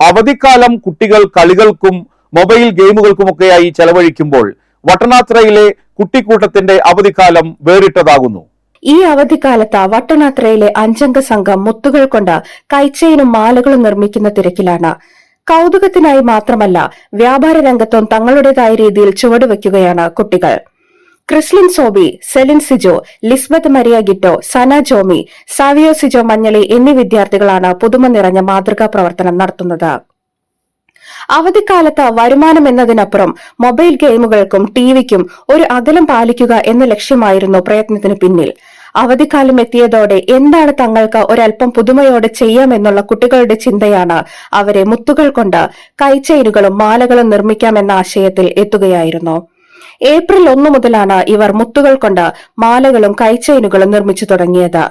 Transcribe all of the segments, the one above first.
അവധിക്കാലം കുട്ടികൾ കളികൾക്കും മൊബൈൽ ഗെയിമുകൾക്കുമൊക്കെയായി ചെലവഴിക്കുമ്പോൾ വട്ടനാത്രയിലെ കുട്ടിക്കൂട്ടത്തിന്റെ അവധിക്കാലം വേറിട്ടതാകുന്നു. ഈ അവധിക്കാലത്ത് വട്ടനാത്രയിലെ 5 സംഘം മുത്തുകൾ കൊണ്ട് കൈച്ചെയിനും മാലകളും നിർമ്മിക്കുന്ന തിരക്കിലാണ്. കൗതുകത്തിനായി മാത്രമല്ല, വ്യാപാര രംഗത്തും തങ്ങളുടേതായ രീതിയിൽ ചുവടുവെക്കുകയാണ് കുട്ടികൾ. ക്രിസ്ലിൻ സോബി, സെലിൻ സിജോ, ലിസ്ബത്ത് മരിയ ഗിറ്റോ, സന ജോമി, സാവിയോ സിജോ മഞ്ഞളി എന്നീ വിദ്യാർത്ഥികളാണ് പുതുമ നിറഞ്ഞ മാതൃകാ പ്രവർത്തനം നടത്തുന്നത്. അവധിക്കാലത്ത് വരുമാനം എന്നതിനപ്പുറം മൊബൈൽ ഗെയിമുകൾക്കും ടിവിക്കും ഒരു അകലം പാലിക്കുക എന്ന ലക്ഷ്യമായിരുന്നു പ്രയത്നത്തിന് പിന്നിൽ. അവധിക്കാലം എത്തിയതോടെ എന്താണ് തങ്ങൾക്ക് ഒരൽപ്പം പുതുമയോടെ ചെയ്യാമെന്നുള്ള കുട്ടികളുടെ ചിന്തയാണ് അവരെ മുത്തുകൾ കൊണ്ട് കൈച്ചെയിനുകളും മാലകളും നിർമ്മിക്കാമെന്ന ആശയത്തിൽ എത്തുകയായിരുന്നു. ഏപ്രിൽ 1 മുതലാണ് ഇവർ മുത്തുകൾ കൊണ്ട് മാലകളും കൈച്ചെയിനുകളും നിർമ്മിച്ചു തുടങ്ങിയത്.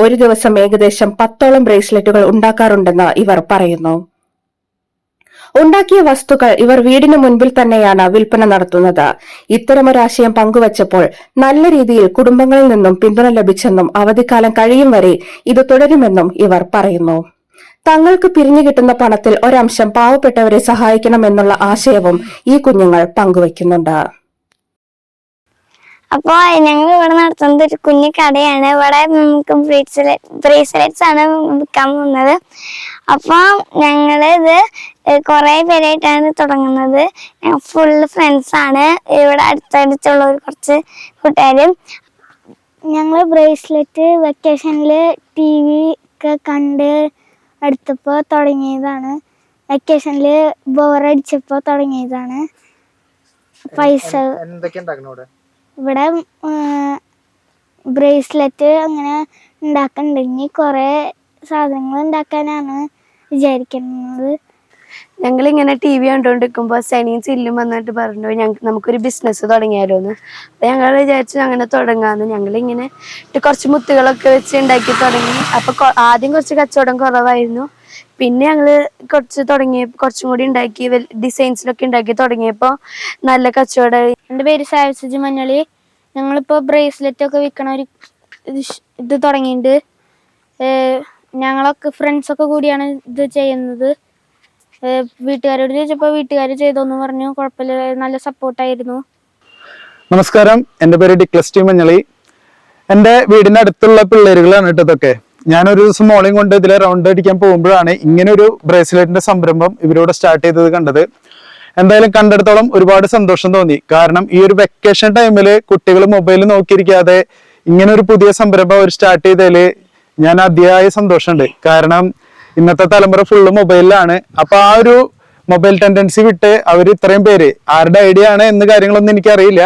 ഒരു ദിവസം ഏകദേശം 10ഓളം ബ്രേസ്ലെറ്റുകൾ ഉണ്ടാക്കാറുണ്ടെന്ന് ഇവർ പറയുന്നു. ഉണ്ടാക്കിയ വസ്തുക്കൾ ഇവർ വീടിന് മുൻപിൽ തന്നെയാണ് വിൽപ്പന നടത്തുന്നത്. ഇത്തരമൊരാശയം പങ്കുവച്ചപ്പോൾ നല്ല രീതിയിൽ കുടുംബങ്ങളിൽ നിന്നും പിന്തുണ ലഭിച്ചെന്നും അവധിക്കാലം കഴിയും വരെ ഇത് തുടരുമെന്നും ഇവർ പറയുന്നു. തങ്ങൾക്ക് പിരിഞ്ഞു കിട്ടുന്ന പണത്തിൽ ഒരംശം പാവപ്പെട്ടവരെ സഹായിക്കണമെന്നുള്ള ആശയവും ഈ കുഞ്ഞുങ്ങൾ പങ്കുവയ്ക്കുന്നുണ്ട്. അപ്പോൾ ഞങ്ങൾ ഇവിടെ നടത്തുന്നത് ഒരു കുഞ്ഞു കടയാണ്. ഇവിടെ നമുക്ക് ബ്രേസ്ലെറ്റ്സ് ആണ് വിൽക്കാൻ പോകുന്നത്. അപ്പോൾ ഞങ്ങളിത് കുറേ പേരായിട്ടാണ് തുടങ്ങുന്നത്. ഞങ്ങൾ ഫുള്ള് ഫ്രണ്ട്സാണ്. ഇവിടെ അടുത്തടുത്തുള്ള കുറച്ച് കൂട്ടുകാരും. ഞങ്ങൾ ബ്രേസ്ലെറ്റ് വെക്കേഷനിൽ TV ഒക്കെ കണ്ട് അടുത്തപ്പോൾ തുടങ്ങിയതാണ്. വെക്കേഷനിൽ ബോറടിച്ചപ്പോൾ തുടങ്ങിയതാണ്. പൈസ ഇവിടെ ബ്രേസ്ലെറ്റ് അങ്ങനെ ഉണ്ടാക്കണ്ടെങ്കിൽ കുറേ സാധനങ്ങൾ ഉണ്ടാക്കാനാണ് വിചാരിക്കുന്നത്. ഞങ്ങളിങ്ങനെ TV കണ്ടുകൊണ്ടിരിക്കുമ്പോൾ സെനിയും ചില്ലും വന്നിട്ട് പറഞ്ഞു നമുക്കൊരു ബിസിനസ് തുടങ്ങിയാലോന്ന്. അപ്പോൾ ഞങ്ങൾ വിചാരിച്ചു അങ്ങനെ തുടങ്ങാമെന്ന്. ഞങ്ങളിങ്ങനെ കുറച്ച് മുത്തുകളൊക്കെ വെച്ച് ഉണ്ടാക്കി തുടങ്ങി. അപ്പോൾ ആദ്യം കുറച്ച് കച്ചവടം കുറവായിരുന്നു. പിന്നെ ഞങ്ങൾ കുറച്ചും കൂടി ഉണ്ടാക്കി ഡിസൈൻസിലൊക്കെ ഉണ്ടാക്കി തുടങ്ങിയപ്പോൾ നല്ല കച്ചവടമായി. എൻ്റെ പേര് സാവിയോ സിജോ മഞ്ഞളി. ഞങ്ങളിപ്പോൾ ബ്രേസ്ലെറ്റ് ഒക്കെ വിൽക്കണ ഒരു ഇത് തുടങ്ങിയിട്ടുണ്ട്. ഞങ്ങളൊക്കെ ഫ്രണ്ട്സൊക്കെ കൂടിയാണ് ഇത് ചെയ്യുന്നത്. വീട്ടുകാരോട് ചോദിച്ചപ്പോൾ വീട്ടുകാർ ചെയ്തോന്ന് പറഞ്ഞു. കുഴപ്പമില്ല, നല്ല സപ്പോർട്ടായിരുന്നു. നമസ്കാരം, എൻ്റെ പേര് ഡിക്ലസ് ടി മഞ്ഞളി. എൻ്റെ വീടിൻ്റെ അടുത്തുള്ള പിള്ളേരുകളാണ് കേട്ടോ ഇതൊക്കെ. ഞാനൊരു ദിവസം മോളെയും കൊണ്ട് ഇതിലെ റൗണ്ട് അടിക്കാൻ പോകുമ്പോഴാണ് ഇങ്ങനെ ഒരു ബ്രേസ്ലെറ്റിന്റെ സംരംഭം ഇവരോട് സ്റ്റാർട്ട് ചെയ്തത് കണ്ടത്. എന്തായാലും കണ്ടെടുത്തോളം ഒരുപാട് സന്തോഷം തോന്നി. കാരണം ഈ ഒരു വെക്കേഷൻ ടൈമിൽ കുട്ടികൾ മൊബൈൽ നോക്കിയിരിക്കാതെ ഇങ്ങനെ ഒരു പുതിയ സംരംഭം അവർ സ്റ്റാർട്ട് ചെയ്തതിൽ ഞാൻ അതിയായ സന്തോഷമുണ്ട്. കാരണം ഇന്നത്തെ തലമുറ ഫുള്ള് മൊബൈലിലാണ്. അപ്പൊ ആ ഒരു മൊബൈൽ ടെൻഡൻസി വിട്ട് അവർ ഇത്രയും പേര് ആരുടെ ഐഡിയ ആണ് എന്ന് കാര്യങ്ങളൊന്നും എനിക്കറിയില്ല.